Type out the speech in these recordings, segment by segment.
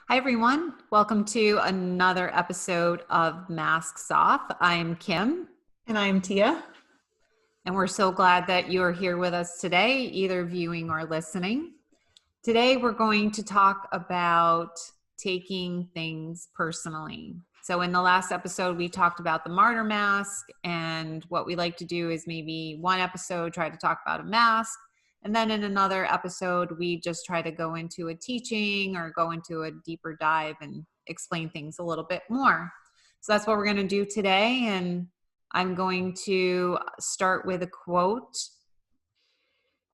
Hi, everyone. Welcome to another episode of Masks Off. I'm Kim, And I'm Tia. and we're so glad that you're here with us today, either viewing or listening. Today, we're going to talk about taking things personally. So, in the last episode, we talked about the martyr mask, and what we like to do is maybe one episode try to talk about a mask. And then in another episode, we just try to go into a teaching or go into a deeper dive and explain things a little bit more. So that's what we're going to do today. And I'm going to start with a quote.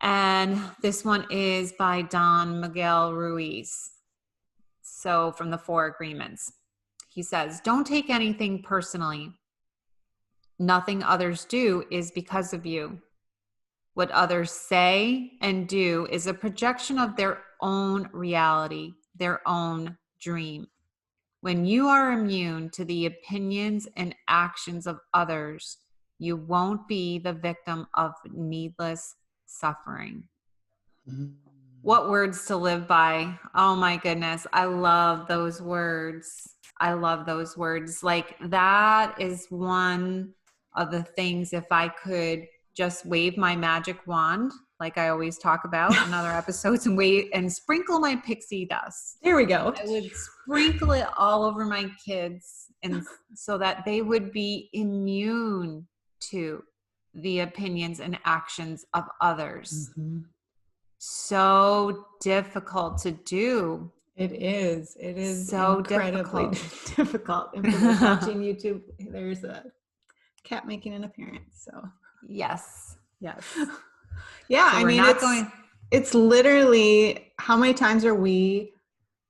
And this one is by Don Miguel Ruiz. So from the Four Agreements, he says, "Don't take anything personally. Nothing others do is because of you. What others say and do is a projection of their own reality, their own dream. When you are immune to the opinions and actions of others, you won't be the victim of needless suffering." What words to live by. Oh my goodness. I love those words. I love those words. Like, that is one of the things, if I could just wave my magic wand, like I always talk about in other episodes, and wave and sprinkle my pixie dust. There we go. I would sprinkle it all over my kids, and so that they would be immune to the opinions and actions of others. Mm-hmm. So difficult to do. It is. It is so incredibly difficult. And for those watching YouTube, there's a cat making an appearance. So yes. yeah. So I mean, it's literally, how many times are we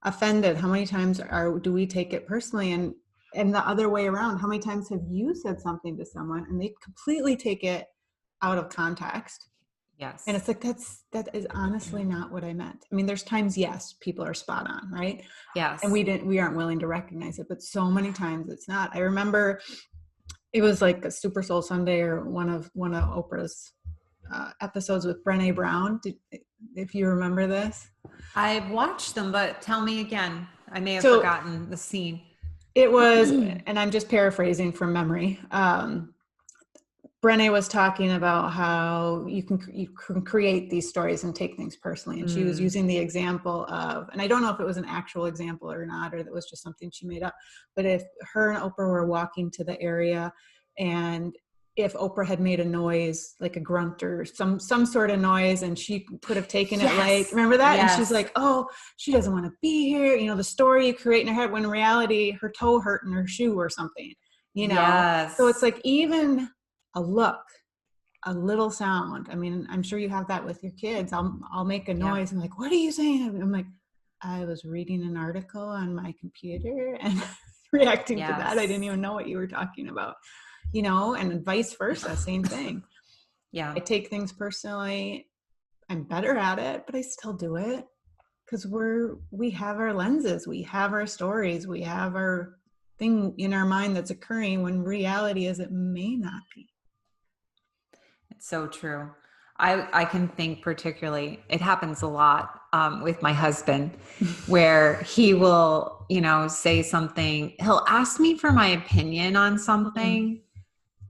offended? How many times do we take it personally? And the other way around, how many times have you said something to someone and they completely take it out of context? Yes. And it's like, that is honestly not what I meant. I mean, there's times, yes, people are spot on, right? Yes. And we aren't willing to recognize it, but so many times it's not. I remember it was like a Super Soul Sunday or one of Oprah's episodes with Brené Brown. If you remember this. I've watched them, but tell me again. I may have forgotten the scene. It was, and I'm just paraphrasing from memory. Brené was talking about how you can create these stories and take things personally. And she was using the example of, and I don't know if it was an actual example or not, or that was just something she made up, but if her and Oprah were walking to the area, and if Oprah had made a noise, like a grunt or some sort of noise, and she could have taken it like, remember that? Yes. And she's like, oh, she doesn't want to be here. You know, the story you create in her head, when in reality, her toe hurt in her shoe or something, you know? Yes. So it's like, even a look, a little sound. I mean, I'm sure you have that with your kids. I'll make a noise. I'm like, what are you saying? I'm like, I was reading an article on my computer and reacting to that. I didn't even know what you were talking about, you know, and vice versa, same thing. Yeah. I take things personally. I'm better at it, but I still do it because we have our lenses, we have our stories, we have our thing in our mind that's occurring when reality is it may not be. It's so true. I can think particularly, it happens a lot with my husband, where he will, you know, say something. He'll ask me for my opinion on something,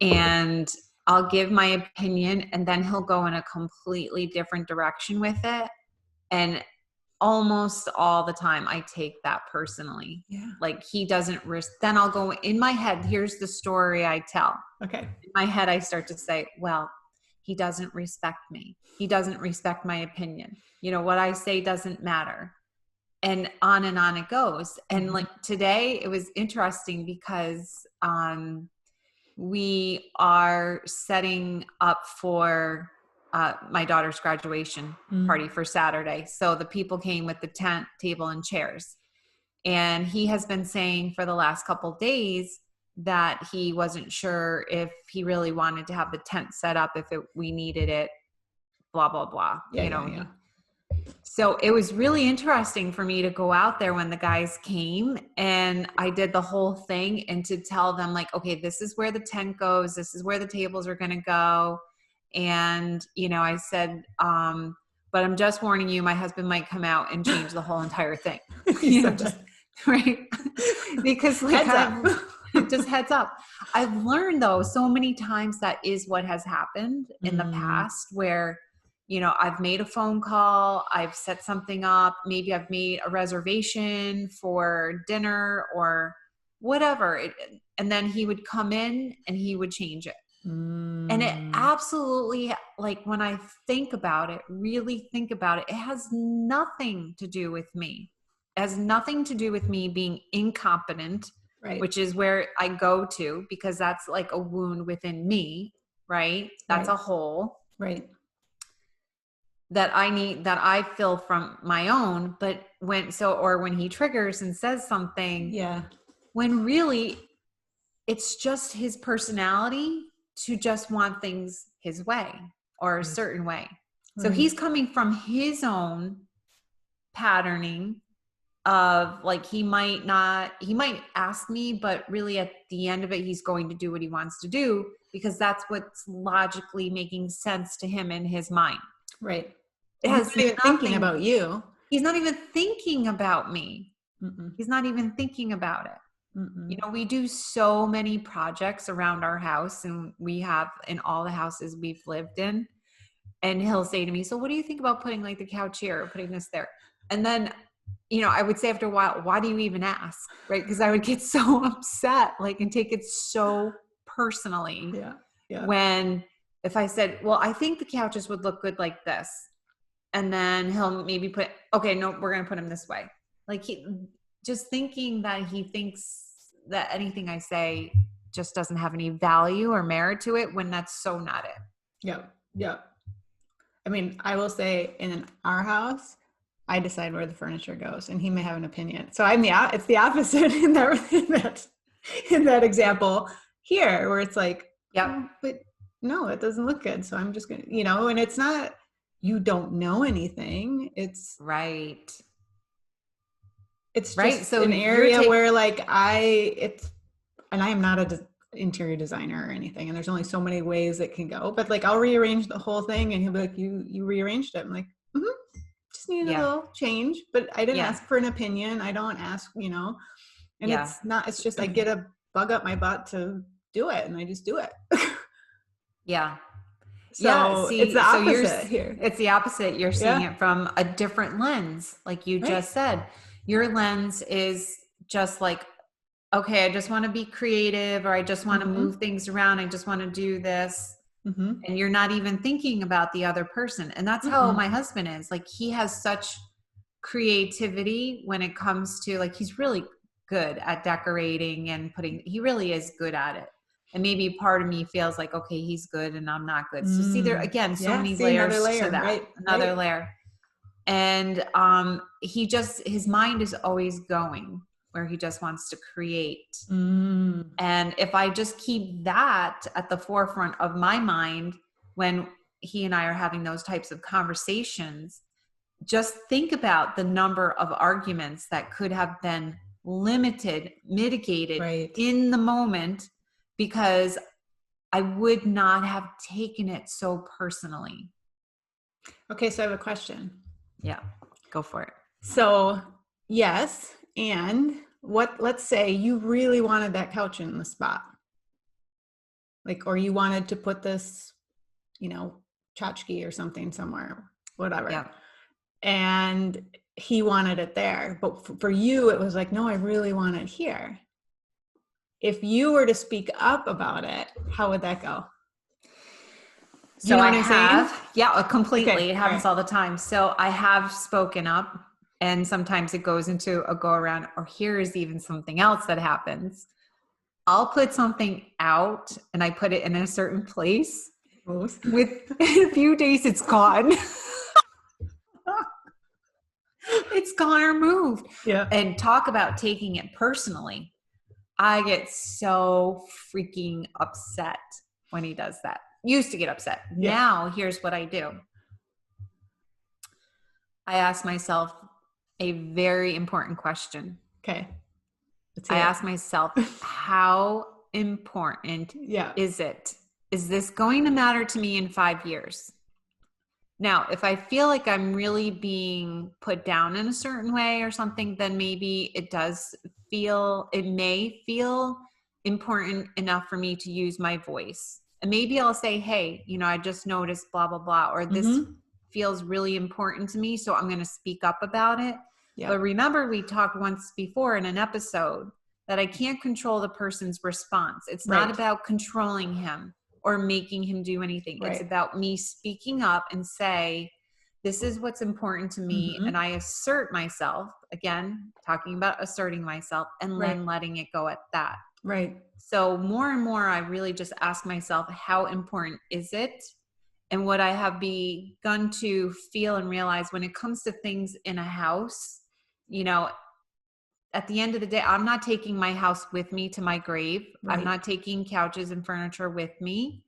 and I'll give my opinion, and then he'll go in a completely different direction with it. And almost all the time I take that personally. Yeah. Like, he doesn't then I'll go in my head, here's the story I tell. Okay. In my head, I start to say, well, he doesn't respect me. He doesn't respect my opinion. You know, what I say doesn't matter. And on it goes. And like today, it was interesting because we are setting up for my daughter's graduation party for Saturday. So the people came with the tent, table, and chairs. And he has been saying for the last couple of days that he wasn't sure if he really wanted to have the tent set up, if we needed it, blah, blah, blah. Yeah. So it was really interesting for me to go out there when the guys came, and I did the whole thing, and to tell them, like, okay, this is where the tent goes. This is where the tables are going to go. And, you know, I said, but I'm just warning you, my husband might come out and change the whole entire thing. right? Because like Heads up. just heads up. I've learned though so many times that is what has happened in the past where, you know, I've made a phone call, I've set something up, maybe I've made a reservation for dinner or whatever. And then he would come in and he would change it. And it absolutely, like when I think about it, really think about it, it has nothing to do with me. It has nothing to do with me being incompetent, Right. which is where I go to because that's like a wound within me, right? That's Right. a hole Right. that I need, that I feel from my own. But when he triggers and says something, Yeah. when really it's just his personality to just want things his way or a certain way. So he's coming from his own patterning of like, he might ask me, but really at the end of it, he's going to do what he wants to do because that's what's logically making sense to him in his mind. Right. It He's has not even thinking about you. He's not even thinking about me. Mm-mm. He's not even thinking about it. Mm-mm. You know, we do so many projects around our house and we have in all the houses we've lived in. And he'll say to me, so what do you think about putting like the couch here or putting this there? And then, you know, I would say after a while, why do you even ask? Right. Because I would get so upset, like, and take it so personally. Yeah. Yeah. When if I said, well, I think the couches would look good like this. And then he'll maybe okay, no, we're going to put him this way. Like just thinking that he thinks that anything I say just doesn't have any value or merit to it when that's so not it. Yeah. Yeah. I mean, I will say in our house, I decide where the furniture goes and he may have an opinion. So it's the opposite in that example here where it's like, yeah, but no, it doesn't look good. So I'm just going to, you know, and it's not, you don't know anything. It's right. It's right. just So an area where like and I am not an interior designer or anything. And there's only so many ways it can go, but like, I'll rearrange the whole thing and he'll be like, you rearranged it. I'm like, just need a little change, but I didn't ask for an opinion. I don't ask, you know, and it's just, I get a bug up my butt to do it and I just do it. Yeah. So it's the opposite here. It's the opposite. You're seeing it from a different lens. Like you just said, your lens is just like, okay, I just want to be creative or I just want to move things around. I just want to do this. And you're not even thinking about the other person. And that's how my husband is. Like he has such creativity when it comes to like, he's really good at decorating and he really is good at it. And maybe part of me feels like, okay, he's good and I'm not good. So see there again, so many layers to that, another layer. And his mind is always going where he just wants to create. And if I just keep that at the forefront of my mind when he and I are having those types of conversations, just think about the number of arguments that could have been mitigated in the moment, because I would not have taken it so personally. Okay, so I have a question. Yeah, go for it. So, yes, and let's say you really wanted that couch in the spot. Like, or you wanted to put this, you know, tchotchke or something somewhere, whatever. Yeah. And he wanted it there. But for you, it was like, no, I really want it here. If you were to speak up about it, how would that go? So you know what I'm saying? Yeah, completely. Okay. It happens all the time. So I have spoken up, and sometimes it goes into a go around, or here's even something else that happens. I'll put something out and I put it in a certain place. Within a few days, it's gone. It's gone or moved. Yeah. And talk about taking it personally. I get so freaking upset when he does that. Used to get upset. Yeah. Now, here's what I do. I ask myself a very important question. Okay. I ask myself, how important is it? Is this going to matter to me in 5 years? Now, if I feel like I'm really being put down in a certain way or something, then maybe it may feel important enough for me to use my voice. And maybe I'll say, hey, I just noticed blah, blah, blah, or this Mm-hmm. feels really important to me, so I'm going to speak up about it. Yeah. But remember, we talked once before in an episode that I can't control the person's response. It's not about controlling him or making him do anything. Right. It's about me speaking up and say, this is what's important to me. Mm-hmm. And I assert myself, again, talking about asserting myself, and then letting it go at that. Right. So more and more, I really just ask myself, how important is it? And what I have begun to feel and realize when it comes to things in a house, at the end of the day, I'm not taking my house with me to my grave. Right. I'm not taking couches and furniture with me.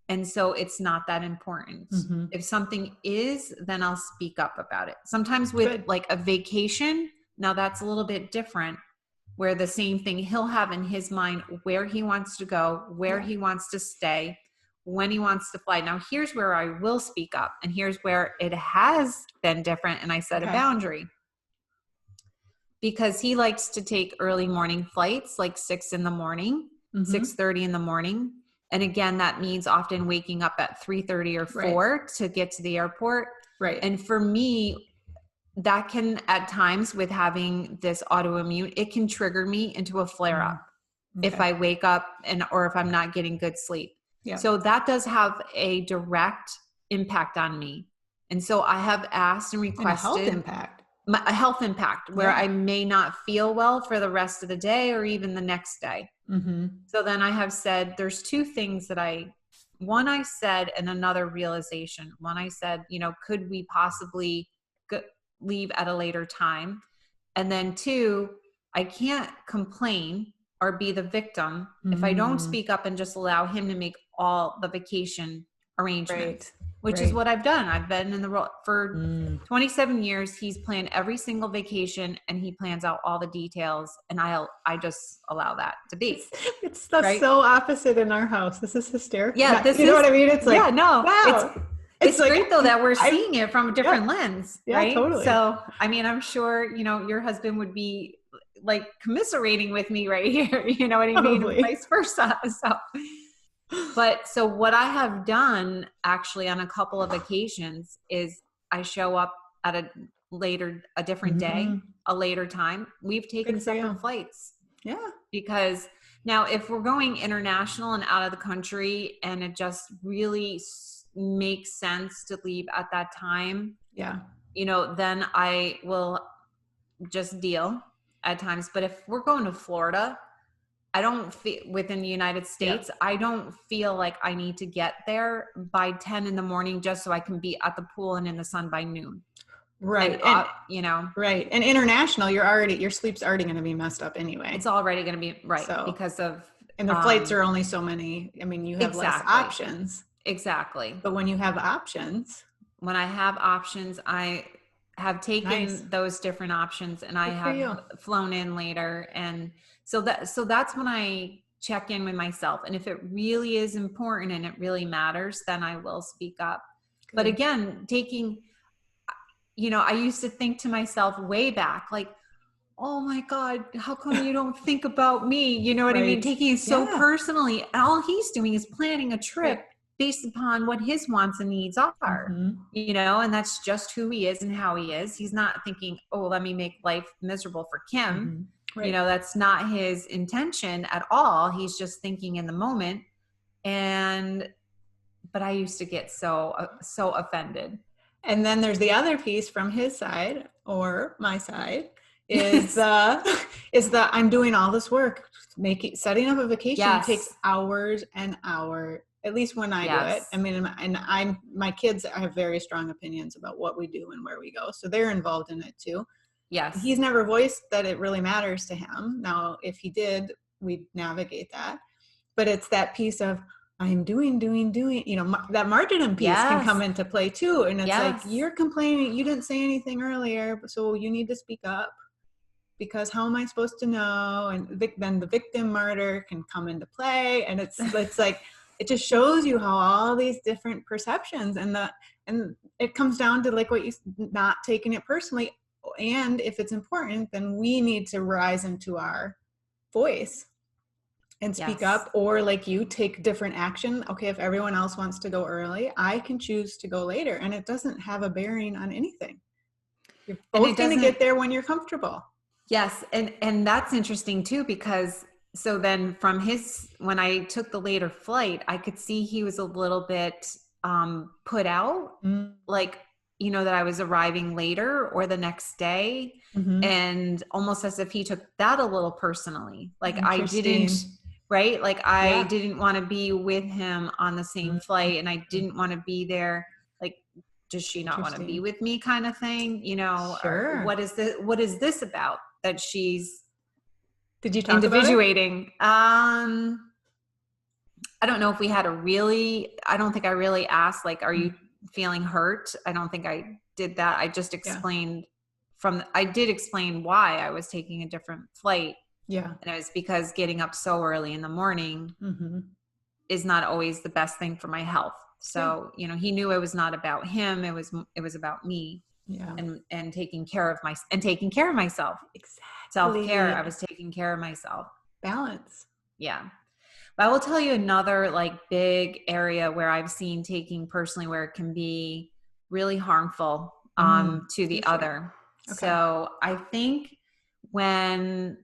And so it's not that important. Mm-hmm. If something is, then I'll speak up about it. Sometimes with like a vacation, now that's a little bit different, where the same thing, he'll have in his mind where he wants to go, where he wants to stay, when he wants to fly. Now, here's where I will speak up, and here's where it has been different, and I set a boundary. Because he likes to take early morning flights, like 6 in the morning, 6:30 in the morning. And again, that means often waking up at 3:30 or 4 to get to the airport. Right. And for me, that can, at times with having this autoimmune, it can trigger me into a flare up if I wake up or if I'm not getting good sleep. Yeah. So that does have a direct impact on me. And so I have asked and requested a health impact where I may not feel well for the rest of the day or even the next day. Mm-hmm. So then I have said, there's two things that one I said, and another realization. One I said, could we possibly leave at a later time? And then two, I can't complain or be the victim if I don't speak up and just allow him to make all the vacation arrangements. Which is what I've done. I've been in the role for 27 years. He's planned every single vacation and he plans out all the details. And I just allow that to be. It's so opposite in our house. This is hysterical. Yeah. You know what I mean? It's like, wow. It's like, great though that we're seeing it from a different lens. Yeah, right? Totally. So, I mean, I'm sure, your husband would be like commiserating with me right here. You know what I mean? And vice versa. But so what I have done actually on a couple of occasions is I show up at a different day, a later time. We've taken separate flights. Yeah. Because now if we're going international and out of the country and it just really makes sense to leave at that time, then I will just deal at times. But if we're going to Florida, I don't feel within the United States, I don't feel like I need to get there by 10 in the morning just so I can be at the pool and in the sun by noon. Right. And, right. And international, your sleep's already going to be messed up anyway. It's already going to be because of, and the flights are only so many. I mean, you have less options. Exactly. But when you have options, I have taken those different options and I have flown in later. And so that's when I check in with myself. And if it really is important and it really matters, then I will speak up. Good. But again, I used to think to myself way back, like, oh my God, how come you don't think about me? You know what I mean? Taking it so personally. And all he's doing is planning a trip based upon what his wants and needs are, and that's just who he is and how he is. He's not thinking, oh, let me make life miserable for Kim. Right. That's not his intention at all. He's just thinking in the moment. But I used to get so offended. And then there's the other piece from his side or my side is the I'm doing all this work, setting up a vacation takes hours and hours. At least when I do it. I mean, and my kids have very strong opinions about what we do and where we go. So they're involved in it too. Yes. He's never voiced that it really matters to him. Now, if he did, we'd navigate that. But it's that piece of I'm doing, that martyrdom piece can come into play too. And it's like, you're complaining, you didn't say anything earlier, so you need to speak up. Because how am I supposed to know? And then the victim martyr can come into play. And it's like, it just shows you how all these different perceptions and And it comes down to like what you, not taking it personally. And if it's important, then we need to rise into our voice and speak Yes. up, or like you take different action. Okay, if everyone else wants to go early, I can choose to go later, and it doesn't have a bearing on anything. You're And it both going to doesn't, get there when you're comfortable. yes. And that's interesting too, because so then from his, when I took the later flight, I could see he was a little bit put out, like, you know, that I was arriving later or the next day. Mm-hmm. And almost as if he took that a little personally. Like I Interesting. didn't, right? Like I Yeah. didn't want to be with him on the same flight, and I didn't want to be there. Like, does she not want to be Interesting. with me, kind of thing, you know? Or Sure. what is this about that she's Did you talk about it? individuating? I don't know if we had a really, I don't think I really asked, like, are you feeling hurt? I don't think I did that. I just explained I did explain why I was taking a different flight. Yeah. And it was because getting up so early in the morning is not always the best thing for my health. So, you know, he knew it was not about him. It was about me. Yeah. And taking care of myself. Exactly. Self-care. I was taking care of myself. Balance. Yeah. But I will tell you another like big area where I've seen taking personally, where it can be really harmful to the other. Okay. So I think and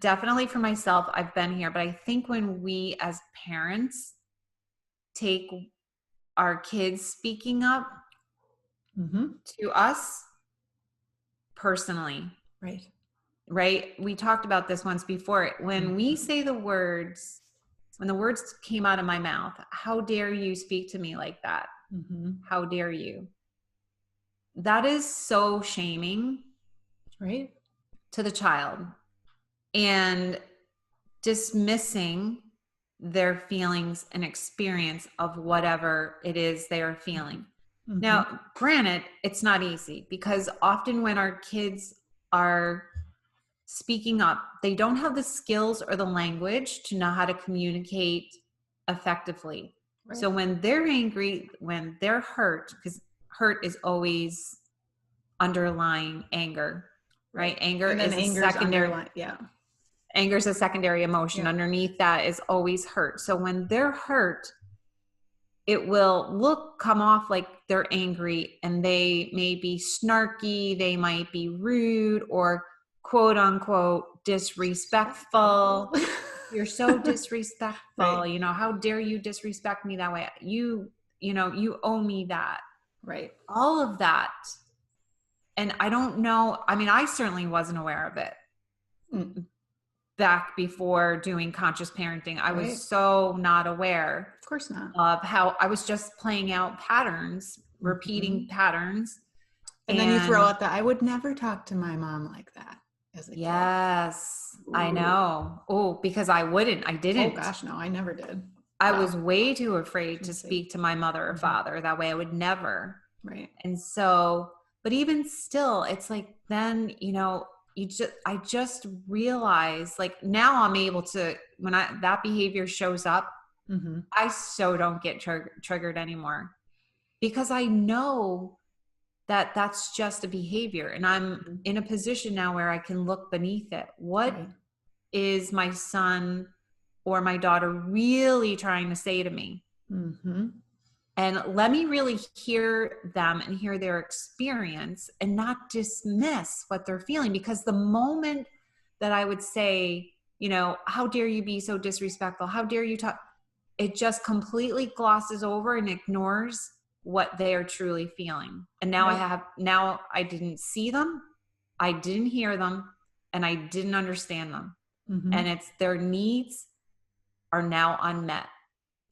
definitely for myself, I've been here, but I think when we as parents take our kids speaking up to us personally, right? We talked about this once before. When we say the words, when the words came out of my mouth, how dare you speak to me like that? How dare you? That is so shaming, right, to the child, and dismissing their feelings and experience of whatever it is they are feeling. Now, granted, it's not easy, because often when our kids are speaking up, they don't have the skills or the language to know how to communicate effectively. Right. So when they're angry, when they're hurt, because hurt is always underlying anger, right? Anger is a secondary. Anger is a secondary emotion. Underneath that is always hurt. So when they're hurt, it will come off like they're angry, and they may be snarky, they might be rude, or quote unquote disrespectful. You're so disrespectful. You know, how dare you disrespect me that way? You know, you owe me that. Right. All of that. And I don't know. I mean, I certainly wasn't aware of it back before doing conscious parenting. I was so not aware. Of course not. Of how I was just playing out patterns, repeating patterns. And then you throw out that I would never talk to my mom like that as a kid. Yes, I know. Oh, because I didn't. Oh gosh, no, I never did. I was way too afraid to speak to my mother or father that way. I would never. Right. And so, but even still, it's like, then, you know, I just realized, like, now I'm able to, when that behavior shows up, I so don't get triggered anymore, because I know that that's just a behavior, and I'm in a position now where I can look beneath it. What is my son or my daughter really trying to say to me? And let me really hear them and hear their experience, and not dismiss what they're feeling. Because the moment that I would say, you know, how dare you be so disrespectful? How dare you talk? It just completely glosses over and ignores what they are truly feeling. And now now I didn't see them, I didn't hear them, and I didn't understand them. And it's their needs are now unmet.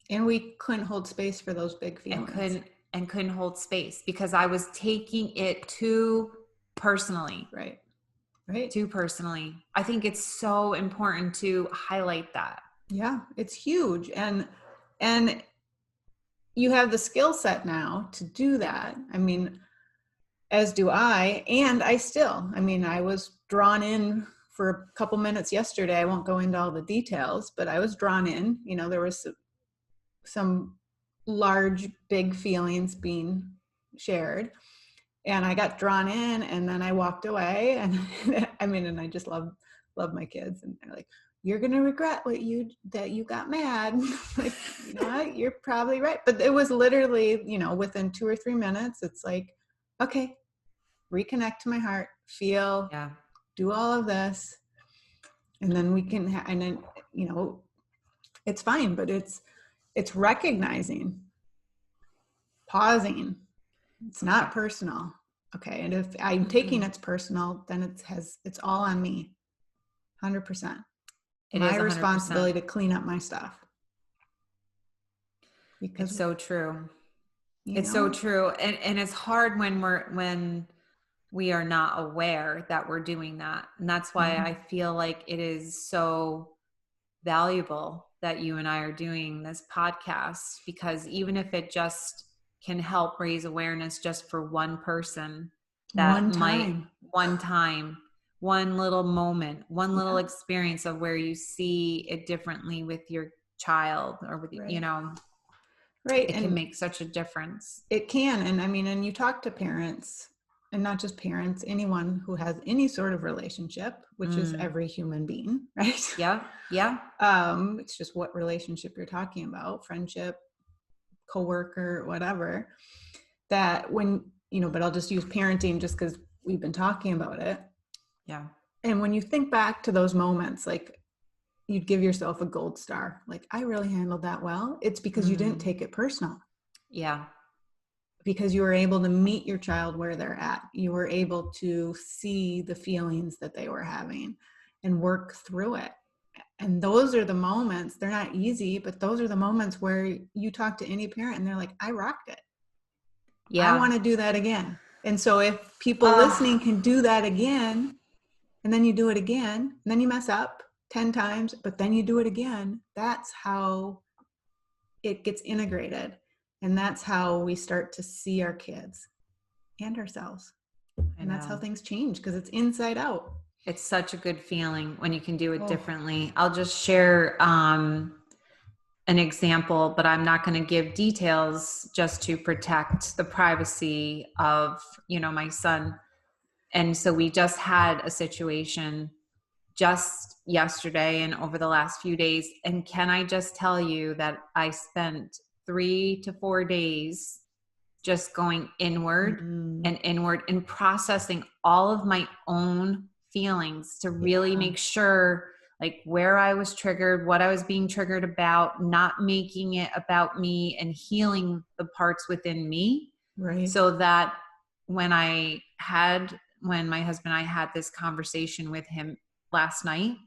And we couldn't hold space for those big feelings. And couldn't hold space, because I was taking it too personally. Right. Too personally. I think it's so important to highlight that. Yeah, it's huge. And you have the skill set now to do that. I mean, as do I. And I was drawn in for a couple minutes yesterday. I won't go into all the details, but I was drawn in. You know, there was some large, big feelings being shared. And I got drawn in, and then I walked away. And I mean, and I just love my kids. And they're like, "You're going to regret that you got mad." Like, you know what? You're probably right. But it was literally, you know, within 2 or 3 minutes, it's like, okay, reconnect to my heart, feel, Yeah. do all of this. And then we can, and then, you know, it's fine, but it's recognizing, pausing. It's not personal. Okay. And if I'm taking it's personal, then it's all on me. 100%. It is My 100%. responsibility to clean up my stuff. Because it's so true. It's so true. And it's hard when we are not aware that we're doing that. And that's why I feel like it is so valuable that you and I are doing this podcast, because even if it just can help raise awareness just for one person, that one time, one little moment, one little experience of where you see it differently with your child or with, you know, it can make such a difference. It can. And I mean, and you talk to parents, and not just parents, anyone who has any sort of relationship, which is every human being, right? Yeah. Yeah. It's just what relationship you're talking about, friendship, coworker, whatever, that when, you know, but I'll just use parenting just because we've been talking about it. Yeah. And when you think back to those moments, like, you'd give yourself a gold star. Like, I really handled that well. It's because you didn't take it personal. Yeah. Because you were able to meet your child where they're at. You were able to see the feelings that they were having and work through it. And those are the moments, they're not easy, but those are the moments where you talk to any parent and they're like, I rocked it. Yeah. I want to do that again. And so if people listening can do that again, and then you do it again, and then you mess up 10 times, but then you do it again, that's how it gets integrated. And that's how we start to see our kids and ourselves. And that's how things change, because it's inside out. It's such a good feeling when you can do it differently. I'll just share an example, but I'm not going to give details just to protect the privacy of, you know, my son. And so we just had a situation just yesterday and over the last few days. And can I just tell you that I spent 3 to 4 days just going inward and processing all of my own feelings to really make sure, like, where I was triggered, what I was being triggered about, not making it about me, and healing the parts within me. Right. So that when my husband and I had this conversation with him last night,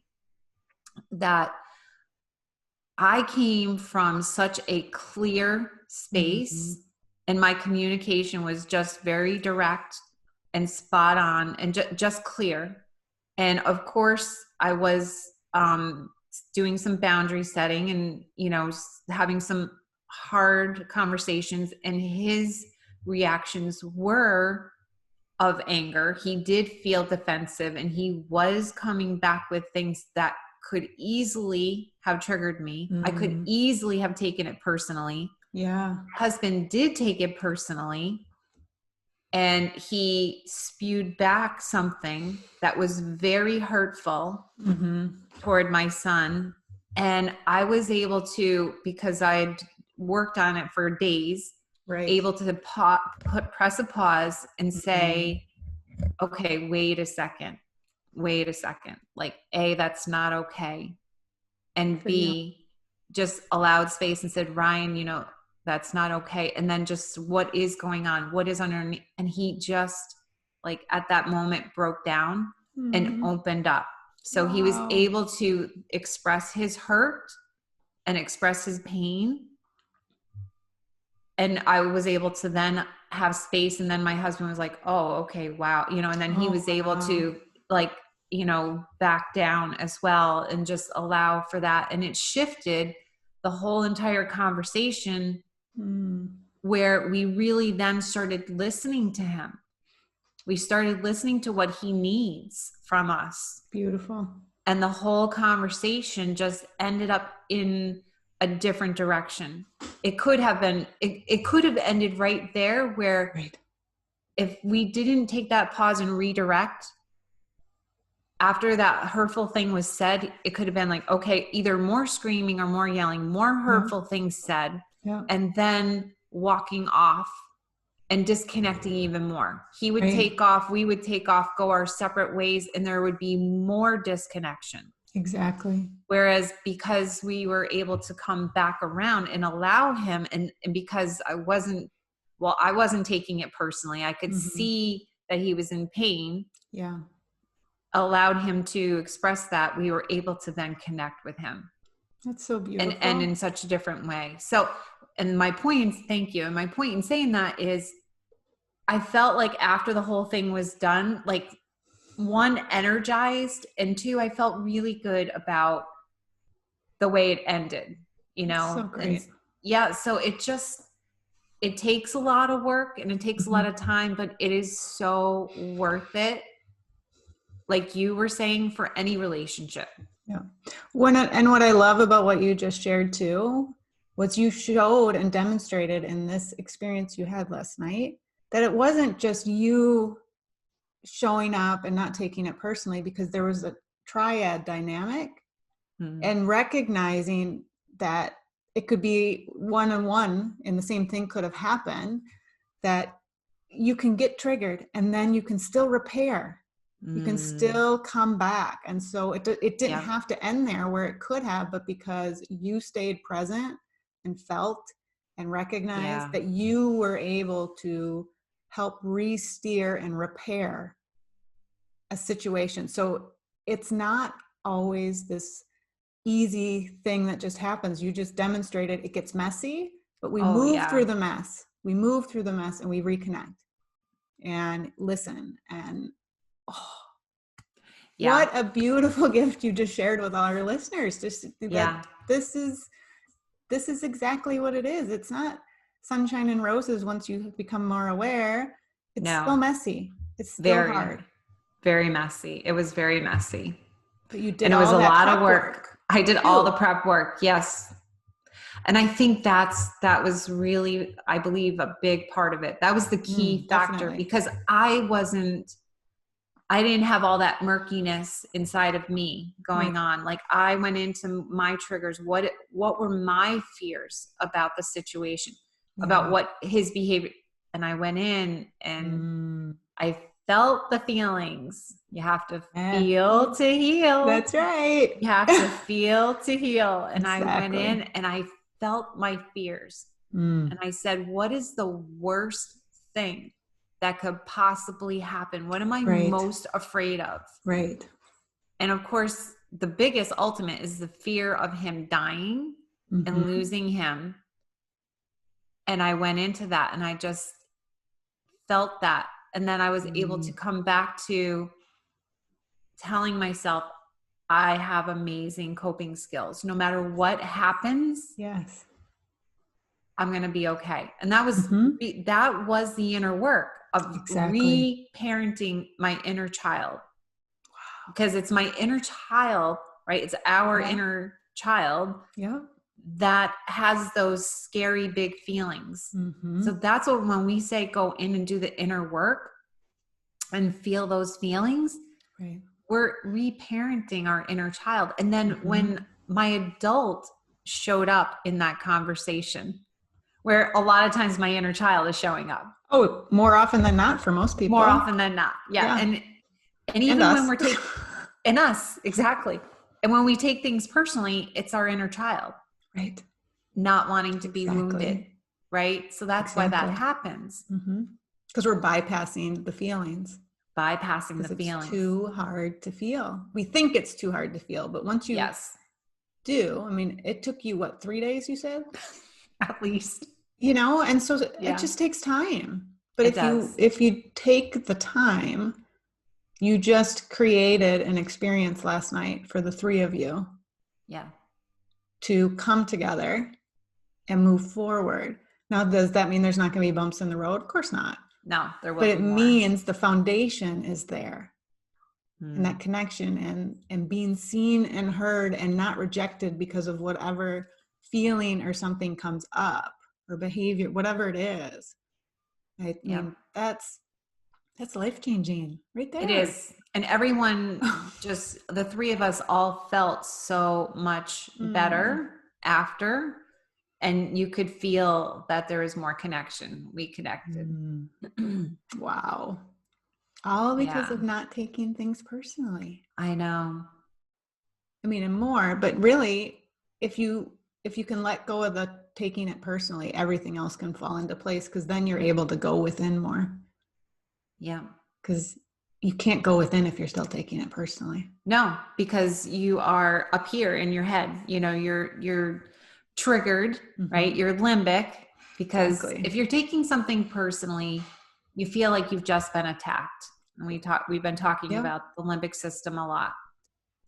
that I came from such a clear space, and my communication was just very direct and spot on and just clear. And of course I was doing some boundary setting and, you know, having some hard conversations, and his reactions were of anger. He did feel defensive, and he was coming back with things that could easily have triggered me. I could easily have taken it personally. Yeah. My husband did take it personally, and he spewed back something that was very hurtful toward my son. And I was able to, because I'd worked on it for days, able to press a pause and say, okay, wait a second. Like, A, that's not okay. And B, just allowed space and said, Ryan, you know, that's not okay. And then just, what is going on? What is underneath? And he just, like, at that moment broke down and opened up. So he was able to express his hurt and express his pain. And I was able to then have space. And then my husband was like, oh, okay, wow. You know, and then he was able to, like, you know, back down as well and just allow for that. And it shifted the whole entire conversation, where we really then started listening to him. We started listening to what he needs from us. Beautiful. And the whole conversation just ended up in a different direction. It could have been, it could have ended right there where Right. if we didn't take that pause and redirect after that hurtful thing was said, it could have been like, okay, either more screaming or more yelling, more hurtful things said, and then walking off and disconnecting even more. He would take off, we would take off, go our separate ways, and there would be more disconnection. Exactly. Whereas because we were able to come back around and allow him, and because I wasn't taking it personally. I could see that he was in pain. Yeah. Allowed him to express that. We were able to then connect with him. That's so beautiful. And in such a different way. So, and my point, thank you. And my point in saying that is I felt like after the whole thing was done, like, one, energized, and two, I felt really good about the way it ended, you know? So great. And yeah. So it takes a lot of work and it takes a lot of time, but it is so worth it. Like you were saying, for any relationship. Yeah. And what I love about what you just shared too, was you showed and demonstrated in this experience you had last night, that it wasn't just you showing up and not taking it personally, because there was a triad dynamic and recognizing that it could be one-on-one and the same thing could have happened, that you can get triggered and then you can still repair. You can still come back. And so it didn't have to end there where it could have, but because you stayed present and felt and recognized that you were able to help re-steer and repair a situation. So it's not always this easy thing that just happens. You just demonstrated it gets messy, but we move through the mess. We move through the mess and we reconnect and listen. And what a beautiful gift you just shared with all our listeners. Just that this is exactly what it is. It's not sunshine and roses once you become more aware. It's still messy. It's still hard. Very messy. It was very messy. But you did, and it was a lot of work. I did all the prep work. Yes. And I think that was really, I believe, a big part of it. That was the key factor, because I didn't have all that murkiness inside of me going on. Like, I went into my triggers. What were my fears about the situation, about what his behavior, and I went in and I felt the feelings. You have to feel to heal. That's right. You have to feel to heal. And I went in and I felt my fears. And I said, what is the worst thing that could possibly happen? What am I most afraid of? Right. And of course, the biggest ultimate is the fear of him dying and losing him. And I went into that and I just felt that. And then I was able to come back to telling myself, I have amazing coping skills. No matter what happens, I'm going to be okay. And that was the inner work of re-parenting my inner child. Wow. Because it's my inner child, right? It's our inner child that has those scary big feelings. So that's what, when we say go in and do the inner work and feel those feelings, we're re-parenting our inner child. And then when my adult showed up in that conversation, where a lot of times my inner child is showing up. Oh, more often than not for most people. More often than not. Yeah. And even when we're taking, and us, exactly. And when we take things personally, it's our inner child. Right. Not wanting to be wounded. Right. So that's why that happens. Because we're bypassing the feelings. Bypassing the feelings. It's too hard to feel. We think it's too hard to feel, but once you do, I mean, it took you, 3 days, you said? At least. And so it just takes time. But if you take the time, you just created an experience last night for the three of you. Yeah. To come together and move forward. Now, does that mean there's not going to be bumps in the road? Of course not. No, there will be. But it means the foundation is there. And that connection and being seen and heard and not rejected because of whatever feeling or something comes up or behavior, whatever it is, I mean, that's life-changing right It there. is. And everyone, just the three of us all felt so much better after. And you could feel that there is more connection. We connected. Wow. All because Yeah. of not taking things personally. I know. I mean, and more, but really, if you can let go of the taking it personally, everything else can fall into place, because then you're able to go within more. Yeah. Because you can't go within if you're still taking it personally. No, because you are up here in your head. You know, you're triggered, right? You're limbic, because Exactly. if you're taking something personally, you feel like you've just been attacked. And we've been talking about the limbic system a lot.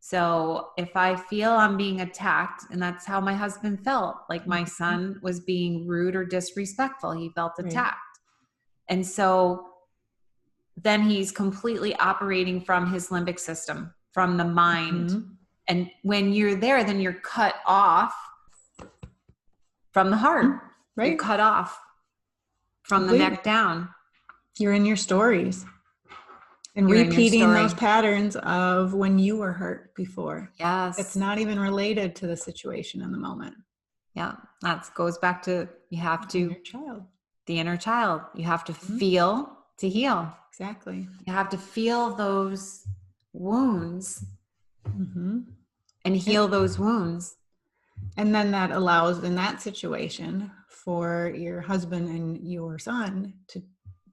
So if I feel I'm being attacked, and that's how my husband felt, like my son was being rude or disrespectful, he felt attacked. And so then he's completely operating from his limbic system, from the mind. And when you're there, then you're cut off from the heart. Right. You're cut off from the neck down. You're in your stories and repeating those patterns of when you were hurt before. Yes. It's not even related to the situation in the moment. Yeah. That goes back to, you have to, the inner child. You have to feel to heal. Exactly. You have to feel those wounds and heal those wounds. And then that allows, in that situation, for your husband and your son to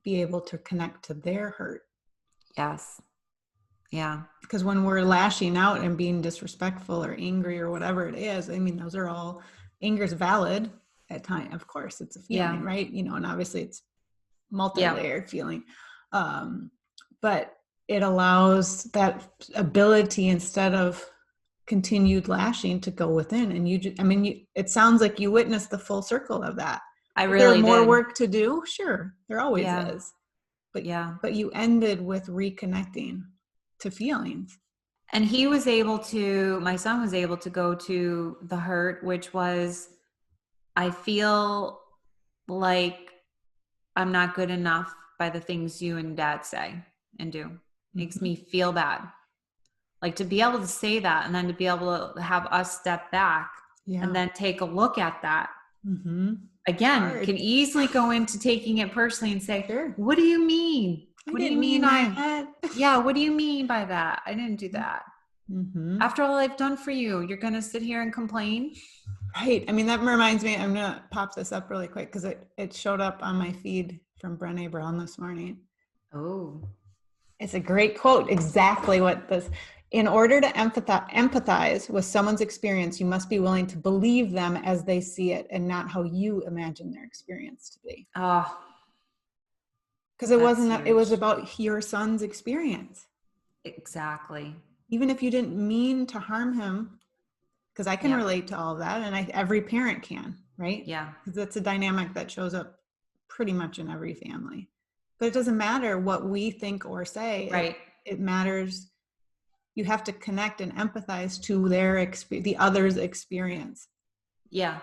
be able to connect to their hurt. Yes. Yeah. Because when we're lashing out and being disrespectful or angry or whatever it is, I mean, those are all, anger is valid at times. Of course, it's a feeling, right? You know, and obviously it's multi-layered feeling. But it allows that ability, instead of continued lashing, to go within. And you just, I mean, it sounds like you witnessed the full circle of that. I really did. Is there more did. work to do? Sure, there always is. But but you ended with reconnecting to feelings. And he was able to, my son was able to go to the hurt, which was, I feel like I'm not good enough by the things you and dad say and do. Makes me feel bad. Like, to be able to say that, and then to be able to have us step back and then take a look at that. Again, can easily go into taking it personally and say, what do you mean? What do you mean what do you mean by that? I didn't do that. After all I've done for you, you're going to sit here and complain? Right. I mean, that reminds me, I'm going to pop this up really quick because it showed up on my feed from Brené Brown this morning. Oh. It's a great quote. Exactly what this, in order to empathize with someone's experience, you must be willing to believe them as they see it and not how you imagine their experience to be. Oh. Because it wasn't, it was about your son's experience. Exactly. Even if you didn't mean to harm him, because I can relate to all of that, and every parent can, right? Yeah. Because that's a dynamic that shows up pretty much in every family. But it doesn't matter what we think or say. Right. It matters. You have to connect and empathize to their the other's experience. Yeah,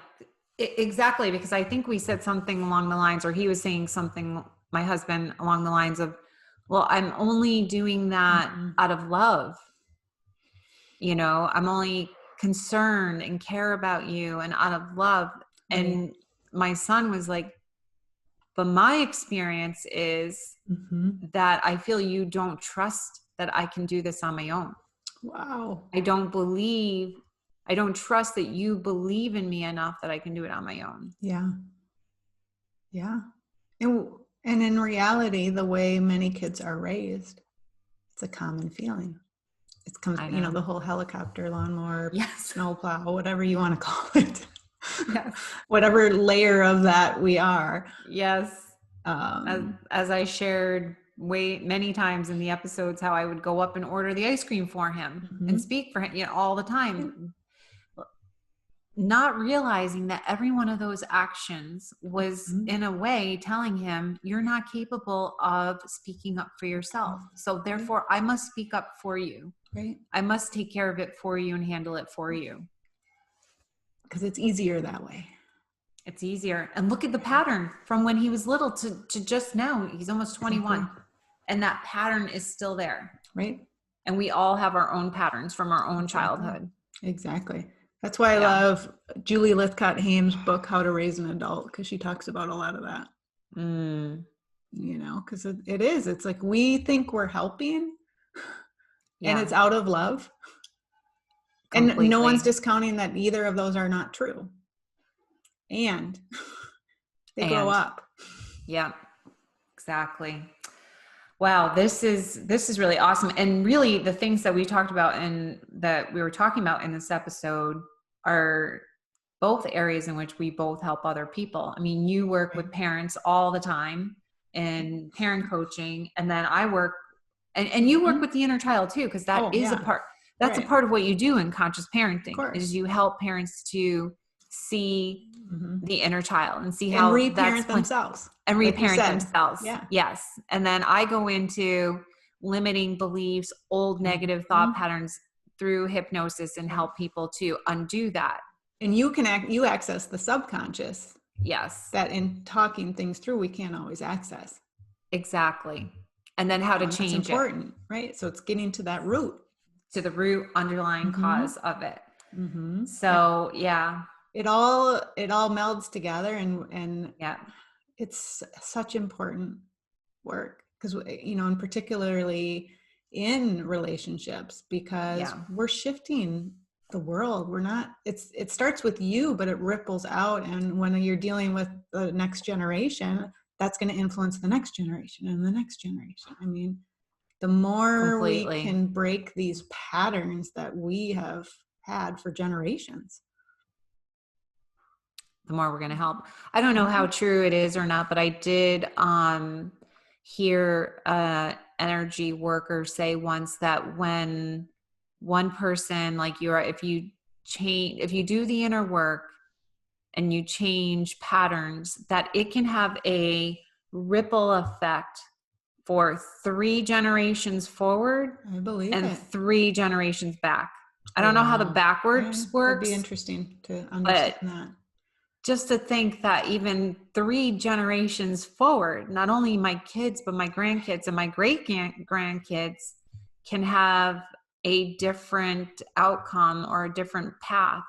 exactly. Because I think we said something along the lines, or he was saying something, my husband, along the lines of, well, I'm only doing that out of love. You know, I'm only concerned and care about you and out of love. Right. And my son was like, but my experience is that I feel you don't trust that I can do this on my own. Wow. I don't trust that you believe in me enough that I can do it on my own. Yeah. Yeah. And in reality, the way many kids are raised, it's a common feeling. It comes, you know, the whole helicopter, lawnmower, snowplow, whatever you want to call it. Yes. Whatever layer of that we are. Yes. As I shared many times in the episodes, how I would go up and order the ice cream for him and speak for him, you know, all the time. Not realizing that every one of those actions was in a way telling him, you're not capable of speaking up for yourself. So therefore I must speak up for you. Right. I must take care of it for you and handle it for you. because it's easier that way. It's easier. And look at the pattern from when he was little to just now. He's almost 21. Exactly. And that pattern is still there. Right. And we all have our own patterns from our own childhood. Exactly. That's why I love Julie Lythcott-Haim's book, How to Raise an Adult, because she talks about a lot of that. You know, because it is. It's like we think we're helping and it's out of love. Completely. And no one's discounting that either of those are not true. And they grow up. Yeah, exactly. Wow, this is really awesome. And really the things that we talked about and that we were talking about in this episode are both areas in which we both help other people. I mean, you work with parents all the time in parent coaching, and then I work and you work with the inner child too, because that is a part. That's a part of what you do in conscious parenting is you help parents to see the inner child and see how reparent themselves. And reparent themselves. Yeah. Yes. And then I go into limiting beliefs, old negative thought patterns through hypnosis and help people to undo that. And you access the subconscious. Yes. That in talking things through, we can't always access. Exactly. And then how to change that's important, right? So it's getting to that root. To the root underlying cause of it. So it all melds together and it's such important work because, you know, and particularly in relationships, because we're shifting the world. We're not, it starts with you, but it ripples out. And when you're dealing with the next generation, that's going to influence the next generation and the next generation. I mean, the more we can break these patterns that we have had for generations, the more we're going to help. I don't know how true it is or not, but I did hear energy worker say once that when one person, like if you do the inner work and you change patterns, that it can have a ripple effect for 3 generations forward. I believe and it. 3 generations back. I don't know how the backwards works. It'd be interesting to understand that. Just to think that even 3 generations forward, not only my kids, but my grandkids and my great grandkids can have a different outcome or a different path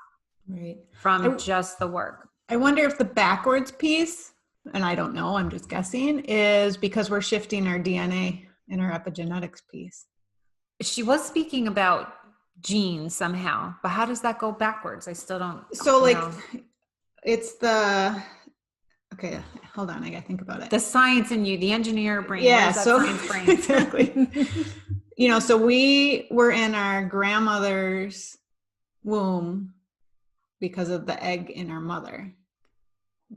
from just the work. I wonder if the backwards piece, and I don't know, I'm just guessing, is because we're shifting our DNA in our epigenetics piece. She was speaking about genes somehow, but how does that go backwards? I still don't know. It's okay, hold on, I gotta think about it. The science in you, the engineer brain. Yeah, science brain? Exactly. You know, so we were in our grandmother's womb because of the egg in our mother.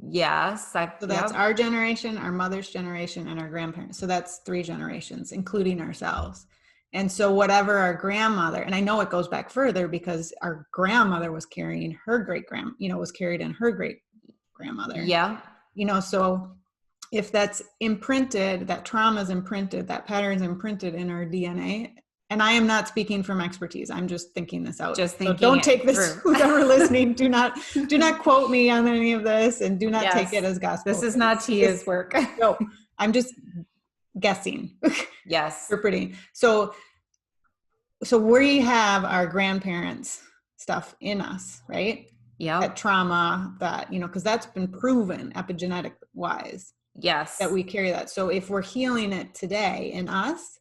Yes. So that's our generation, our mother's generation, and our grandparents. So that's 3 generations, including ourselves. And so whatever our grandmother, and I know it goes back further because our grandmother was carrying her was carried in her great grandmother. Yeah. You know, so if that's imprinted, that trauma is imprinted, that pattern is imprinted in our DNA. And I am not speaking from expertise. I'm just thinking this out. So don't take this, who's ever listening, do not quote me on any of this, and do not take it as gospel. This is not Tia's work. No, I'm just guessing. Yes. Interpreting. So we have our grandparents' stuff in us, right? Yeah. That trauma, that, you know, because that's been proven epigenetic wise. Yes. That we carry that. So if we're healing it today in us,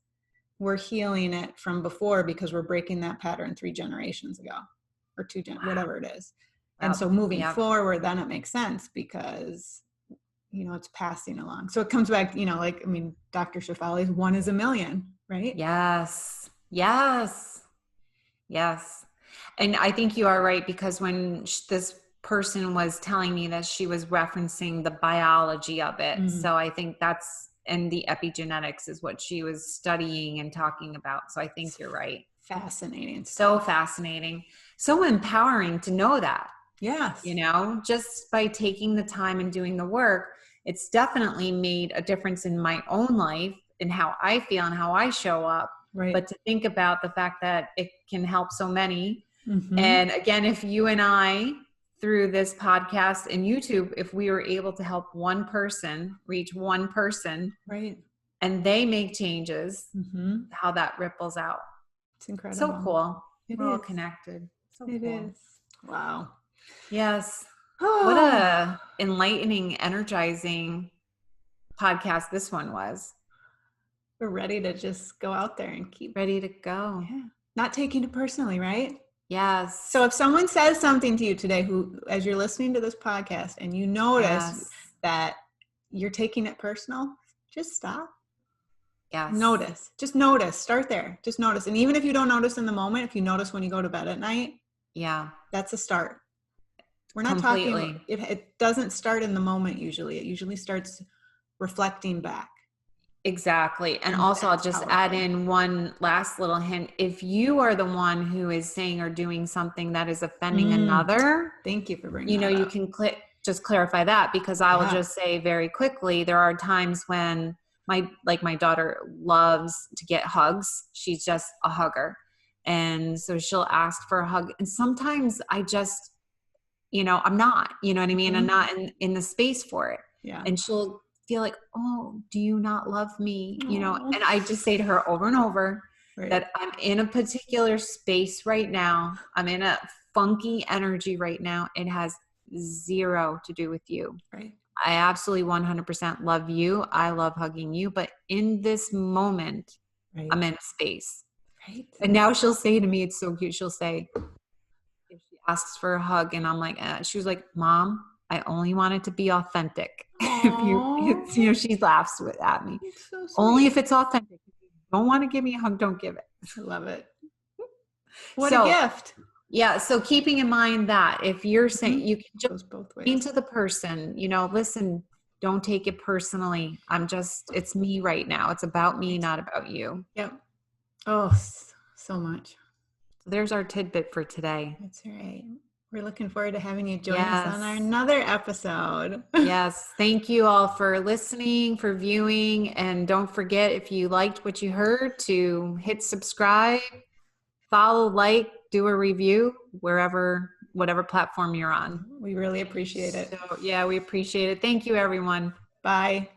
we're healing it from before because we're breaking that pattern 3 generations ago or 2, whatever it is. And so moving forward, then it makes sense because, you know, it's passing along. So it comes back, you know, like, I mean, Dr. Shefali's 1 is a million, right? Yes. Yes. Yes. And I think you are right, because when this person was telling me that, she was referencing the biology of it. Mm-hmm. So I think and the epigenetics is what she was studying and talking about. So I think you're right. Fascinating. So fascinating. So empowering to know that. Yes. You know, just by taking the time and doing the work, it's definitely made a difference in my own life and how I feel and how I show up. Right. But to think about the fact that it can help so many. Mm-hmm. And again, if you and I through this podcast and YouTube, if we were able to help one person, reach one person, right, and they make changes, mm-hmm. how that ripples out. It's incredible. So cool. It We're all is. connected. So It cool. is. Wow. Yes. What a enlightening, energizing podcast this one was. We're ready to just go out there and keep ready to go. Yeah. Not taking it personally, right? Yes. So if someone says something to you today, who, as you're listening to this podcast and you notice that you're taking it personal, just stop. Yes. Notice. Just notice. Start there. Just notice. And even if you don't notice in the moment, if you notice when you go to bed at night, yeah, that's a start. We're not Completely. talking, it doesn't start in the moment usually. It usually starts reflecting back. Exactly. And also I'll just add in one last little hint. If you are the one who is saying or doing something that is offending another, thank you for bringing that you up. can just clarify that, because I will just say very quickly, there are times when my daughter loves to get hugs. She's just a hugger. And so she'll ask for a hug. And sometimes I just, I'm not, you know what I mean? I'm not in the space for it. Yeah. And she'll feel like, oh, do you not love me? And I just say to her over and over that I'm in a particular space right now. I'm in a funky energy right now. It has zero to do with you. Right. I absolutely 100% love you. I love hugging you. But in this moment, I'm in a space. Right. And now she'll say to me, it's so cute. She'll say, if she asks for a hug and I'm like, she was like, Mom, I only want it to be authentic. She laughs at me. So only if it's authentic. If you don't want to give me a hug, don't give it. I love it. What a gift. Yeah. So keeping in mind that if you're saying you can just both ways. into the person, listen, don't take it personally. It's me right now. It's about me, not about you. Yep. Oh, so much. There's our tidbit for today. That's right. We're looking forward to having you join us on another episode. Yes. Thank you all for listening, for viewing. And don't forget, if you liked what you heard, to hit subscribe, follow, do a review, whatever platform you're on. We really appreciate it. So, we appreciate it. Thank you, everyone. Bye.